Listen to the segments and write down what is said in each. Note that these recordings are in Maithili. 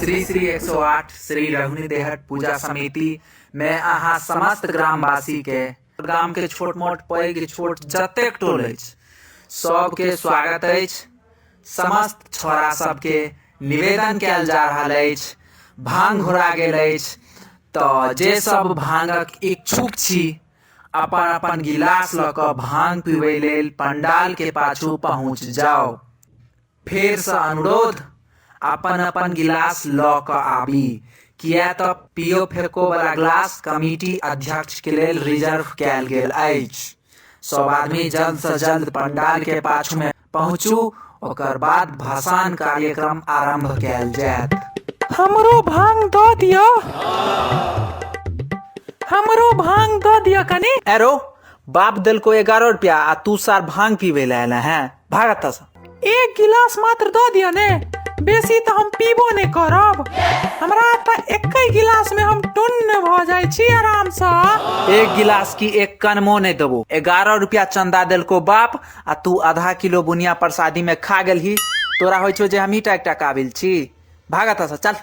श्री श्री 108 श्री रघुनी देहट पूजा समिति में अहाँ समस्त ग्रामवासी के गाम के छोट मोट पैघ छोट जतेक टोल अछि सबके स्वागत अछि। समस्त छोरा सबके निवेदन कयल जा रहल अछि, भांग घोरा गेल अछि, तऽ जे सब भांगक इच्छुक छी अपन अपन गिलास लऽ कऽ भांग पीबै लेल पंडाल के पाछू पहुँच जाओ। फेर से अनुरोध, अपन अपन गिलास लऽ कऽ आबी, किया तऽ पियो फेको वाला गिलास कमिटी अध्यक्ष के लेल रिजर्व कयल गेल अछि। सब आदमी जल्द से जल्द पंडाल के पाछू में पहुँचू, ओकर बाद भसान कार्यक्रम आरंभ कयल जायत। हमरो भांग दऽ दियो, हमरो भांग दऽ दियो कनी। एरो बाप दिल को 11 रुपया आ तू सार भांग पीवे ले आयल है, भागत सा। एक गिलास मात्र दऽ दियो ने, बेसी तऽ हम पीबो नहीं करब। हमरा तऽ एकै गिलास में हम टुन्न भऽ जाय छी आराम से। एक गिलास की एक कनमो नहीं देबो। 11 रुपया चंदा दिल को बाप आ तू आधा किलो बुनिया प्रसादी में खा गेल ही। तोरा होइ छो जे हम ईटा एकटा काबिल छी, भागत सा चल।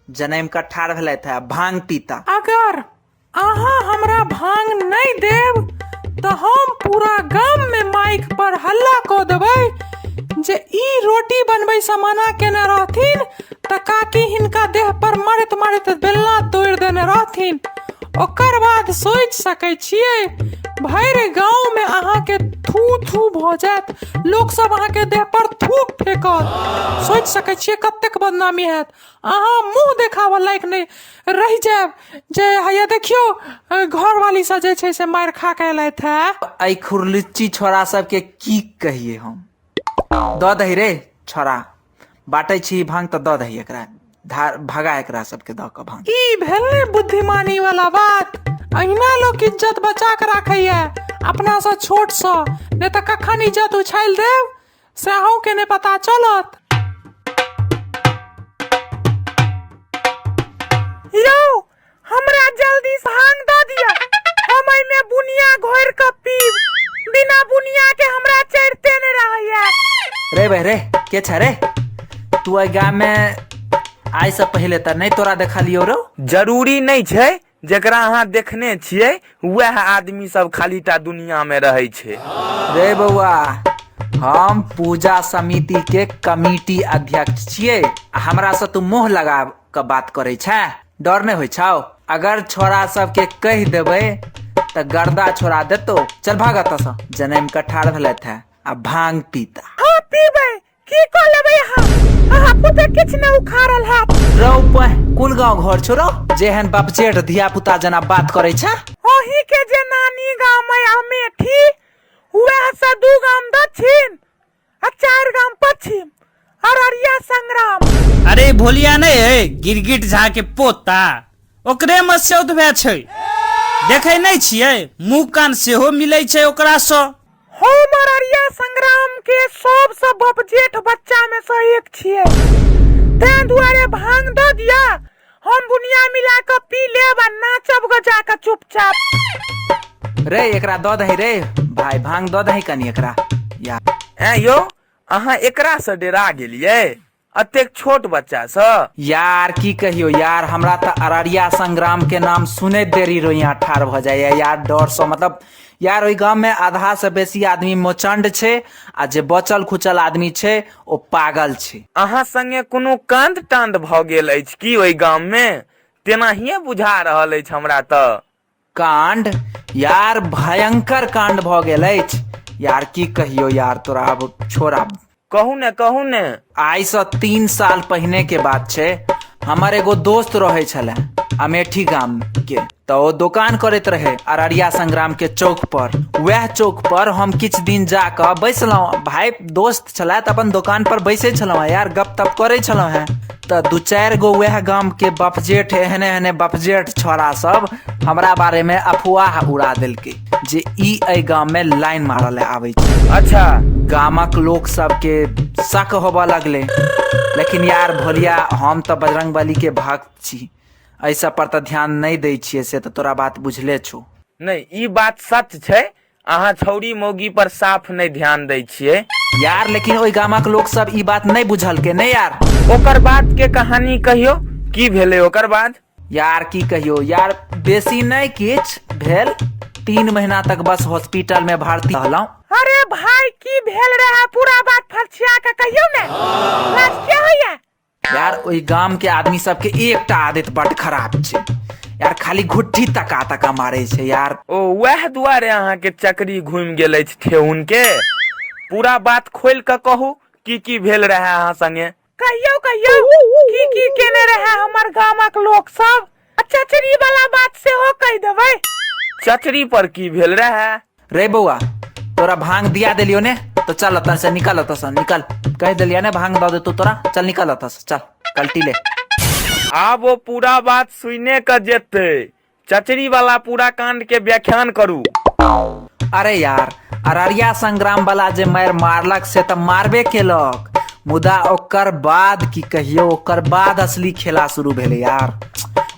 जनैम का ठाड़ भेलै था भांग पीता। अगर अहाँ हमरा भांग नहीं देब तऽ हम पूरा गाम में माइक पर हल्ला कऽ देबै जे ई रोटी बनबै से मना केने रहथिन तऽ काकी हिनका देह पर मारैत मारैत बेलना तोड़ि देने रहथिन। ओकर बाद सोचि सकै छियै भरि गांव में अहाँ के थू थू भऽ जायत, लोग सब अहाँ के देह पर थूक फेंकत। सोचि सकै छियै कतेक बदनामी हैत। अहाँ मुंह देखावा लायक नहीं रहि जायब जे हैया देखियो घर वाली से जे छै से मार खा के एलैथ है। आई खुरलिच्ची छोरा सब के की कहिए हम। दऽ दही रे छोरा, बाटै छी भांग तऽ दऽ दही एकरा, भगा एकरा सबके दऽ कऽ भांग। ई भेलै बुद्धिमानी वाला बात। अहिना लोग इज्जत बचा के राखैया अपना से छोट सा, नहीं तऽ कखन इज्जत उछाल देव से अहूँ के नहीं पता चलत। यो हमरा जल्दी से भांग दऽ दिया, हम एमे बुनिया घोर के पीब। बिना बुनिया के हमरा चढ़ते नहीं रहैया। रे भाई रे के छ रे, तू आई गाम में आइ से पहले तऽ नहीं तोरा देखलियो रो। जरूरी नहीं छै जेकरा अहाँ देखने छियै वह आदमी सब खाली टा दुनिया में रहे छै। रे बउआ, हम पूजा समिति के कमिटी अध्यक्ष छियै, हमरा से तू मुंह लगा के बात करे छै, डर नहीं होइ छौ। अगर छोरा सबके कह देबै तऽ गर्दा छोड़ा देतो। चल भागत सा। जनैम का ठाड़ भेलैथ है आ भांग पीता। हाँ पीबै, की कऽ लेबै अहाँ पुते किछ न उखाड़ल है। रौ कुल गांव घर छोरो जेहन बाप जेठ धिया पुता जना बात करे छै। ओही के जे नानी गाम में अमेठी, वह से 2 गाम दक्षिण आ 4 गाम पश्चिम, अररिया संग्राम। अरे भोलिया नहीं है गिरगिट झा के पोता, ओकरे में सौद भए छै। देखे नहीं छियै मुंह कान सेहो मिलै छै ओकरा सँ। हम अररिया संग्राम के सबसे बपजेठ बच्चा में से एक छियै, तें दुआरे भांग दऽ दिया, हम बुनिया मिला के पी लेब आ नाचब ग जाके चुपचाप। रे एकरा दऽ दही रे भाई, भांग दऽ दही कनी एकरा यार। ऐ यो अहाँ एकरा से डरा गेलियै अतेक छोट बच्चा से। यार की कहियो यार, हमरा तो अररिया संग्राम के नाम सुने देरी रो यहाँ ठाड़ भ जाए यार डर से। मतलब यार ओई गांव में आधा से बेसी आदमी मोचंड छै आ जे बचल खुचल आदमी छै ओ पागल छै। अहाँ संगे कोनो कांड टांड भ गेल अछि की ओई गांव में? तेनाहिए बुझा रहल अछि हमरा तऽ। कांड यार भयंकर कांड भ गेल अछि यार, की कहियो यार तोरा। अब छोड़ा, कहू ने। आई से 3 साल पहले के बात छै। हमर एगो दोस्त रहे छले अमेठी गाम के, तो वो दुकान करैत रहे अररिया संग्राम के चौक पर। वह चौक पर हम किछ दिन जाकर बैसलहुँ, भाई दोस्त छले तऽ अपन दुकान पर बैसे छलहुँ यार, गप तप करे छलहुँ हैं। तो 2-4 गो वह गाम के बपजेठ एहने बपजेठ छोरा सब हमरा बारे में अफवाह उड़ा देलकै जे ई एहि गाम में लाइन मारल आबै छै। अच्छा, गामक लोग सबके शक होबऽ लगले, लेकिन यार भोलिया हम तो बजरंगबली के भक्त छी, ऐसा पर तो ध्यान नहीं दै छियै, से तो तोरा बात बुझले छो। नहीं ई बात सच छै, अहाँ छौरी मौगी पर साफ नहीं ध्यान दै छियै। यार लेकिन ओई गामक लोग सब ई बात नहीं बुझल के नहीं यार। ओकर बाद के कहानी कहियो की भेले ओकर बाद? यार की कहियो यार, बेसी नहीं किछ भेल। 3 महीना तक बस हॉस्पिटल में भर्ती रहलौं। अरे भाई की भेल रहा पूरा बात फरछिया के कहियो ने। लाज क्या होया? यार ओई गाम के आदमी सबके एकटा आदत बड़ खराब छै यार, खाली घुट्ठी तका तका मारे छै यार। ओ वह दुआरे अहाँ के चक्री घूम गेल अछि ठेहुन के। पूरा बात खोल के कहू की भेल रहे अहाँ संगे। कहियो की केने रहे हमर गामक लोग सब। चचरी वाला बात से हो कह देबै। चचरी पर की भेल रहे? रे बउआ तोरा भांग दिया देलियो ने, तो चल अतन से निकल, अतन से निकल। कह दिलिया ने भांग दे देतो तोरा, चल निकल अतन से, चल कल्टी ले। अब वो पूरा बात सुने के जेते। चचरी वाला पूरा कांड के व्याख्यान करू। अरे यार अररिया संग्राम वाला जे मार मारलक से तो मारबे केलक, मुदा ओकर बाद की कहियो, ओकर बाद असली खेला शुरू भेले यार।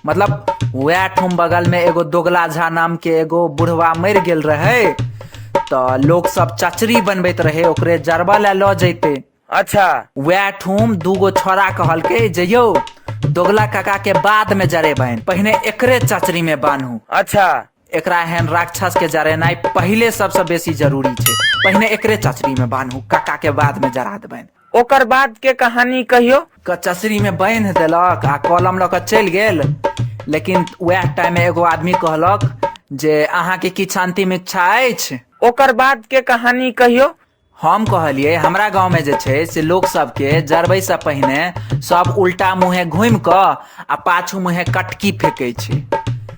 मतलब वह ठुम बगल में एगो दोगला झा नाम के एगो बुढ़वा मर गेल रहे, तो लोग सब चचरी बनबैत रहे ओकरे जरबा ला लो जैते। अच्छा वह ठुम 2 छोरा कहलके जे यौ दोगला काका के बाद में जरे बहन, पहिने एकरे चचरी में बान्हू। अच्छा एकरा एहन राक्षस के जरेनाइ पहले सबसे बेसी जरूरी छै, पहिने एकरे चचरी में बान्हू, काका के बाद में जरा देबैन। ओकर बाद के कहानी कहियो। चचरी में बांध देलक आ कलम लऽ के चलि गेल। लेकिन वह टाइम में एगो आदमी कहलक जे अहाँ के किछु अंतिम इच्छा अछि। ओकर बाद के कहानी कहियो। हम कहलिए हमरा गांव में जे छै से लोग सबके जरबै से पहिने सब उल्टा मुहे घुमि क आ पाछू मुहे कटकी फेंकै छै।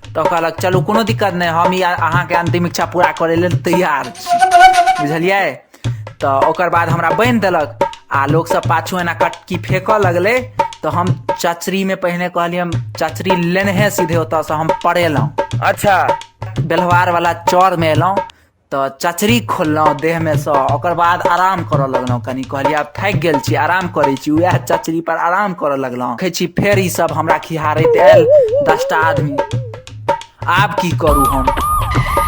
तो कहलक चलू कोनो दिक्कत नहीं, हम ई अहाँ के अंतिम इच्छा पूरा करे लेल तैयार छी, बुझलिए। तो ओकर बाद हमरा बांध देलक आ लोग सब पाछू एना कटकी फेंकऽ लगले। तो हम चचरी में पहिने कहलिए हम चचरी लेने सीधे होता से हम पड़ेलौं। अच्छा बेलवार वाला चौर में एलौं तो चचरी खोललौं देह में से, ओकर बाद आराम करऽ लगलौं। कनी कहलिए आब थाकि गेल छी, आराम करै छी, वएह चचरी पर आराम करऽ लगलौं। कहै छी फेर ई सब हमरा खिहारैत आयल 10टा आदमी। आब की करू हम,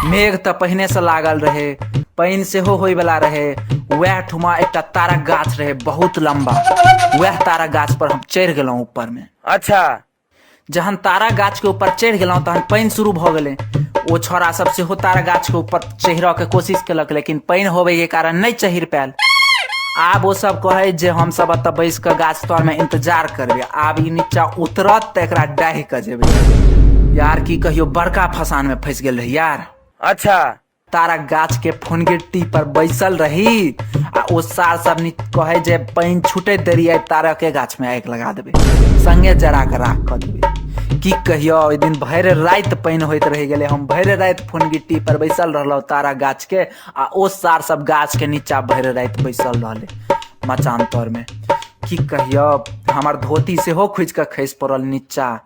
मेघ तो पहिने से लागल रहे, पानि सेहो होय वाला रहे। वह ठुमा एकटा तारक गाछ रहे बहुत लंबा, वह तारक गाछ पर हम चढ़ि गेलौं ऊपर में। अच्छा जहन तारक गाछ के ऊपर चढ़ि गेलौं तहन पानि शुरू भऽ गेलै। ओ छोरा सब सेहो तारक गाछ के ऊपर चढ़ऽ के कोशिश केलक, लेकिन पानि होवे के कारण नहीं चढ़ि पायल। आब वो सब कहे जे हम सब एतऽ बैस के गाछ तर में इंतजार करबे, आब ई नीचा उतरत त एकरा डाहि के जेबे। यार की कहियो बड़का फसान में फंस गेल रही यार। अच्छा तारक गाछ के फुनगिट्टी पर बैसल रही आ ओ सार सब कहे जे पानि छूटे देरी है तारक के गाछ में आगि लगा देबे, संगे जरा के राख कर देबे। की कहियो ओइ दिन भरि राति पानि होइत रह गेले, हम भरि राति फुनगिट्टी पर बैसल रहलौ तारक गाछ के, आ ओ सार सब गाछ के नीचा भरि राति बैसल रहले मचान तर में। की कहियो हमर धोती सेहो खुजि के खसि पड़ल नीचा।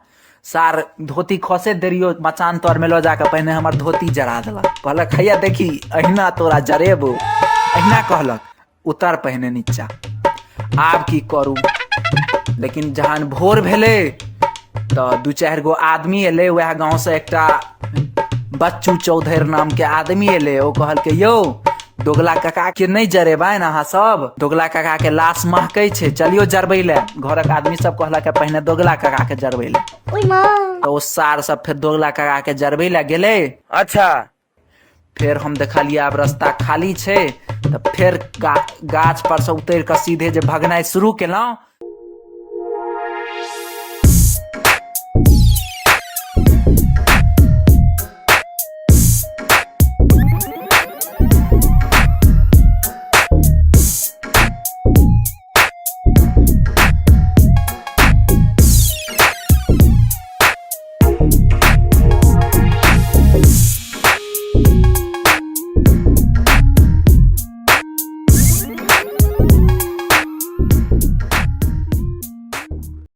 सार धोती खसे देरियो मचान तर में लो जाके पहिने हमर धोती जरा देलक, कहलक हैया देखी अहिना तोरा जरेबो, अहिना कहलक उतर पहिने नीचा। आब की करू, लेकिन जहन भोर भेले तो 2-4 गो आदमी एले, वह गांव से एकटा बच्चू चौधरी नाम के आदमी एले। ओ कहल के यौ दोगला काका के नहीं जरेबाइन अहाँ सब, दोगला काका के लाश महकै छै, चलियो जरबै ले। घरक आदमी सब कहलक पहिने दोगला काका के जरबै ले। तो ओ सार सब फिर दोगला काका के जरबै ले गेले। अच्छा फिर हम देखलिए आब रास्ता खाली छै, तो फिर गाछ पर से उतर के सीधे जे भगनाइ शुरू केलौं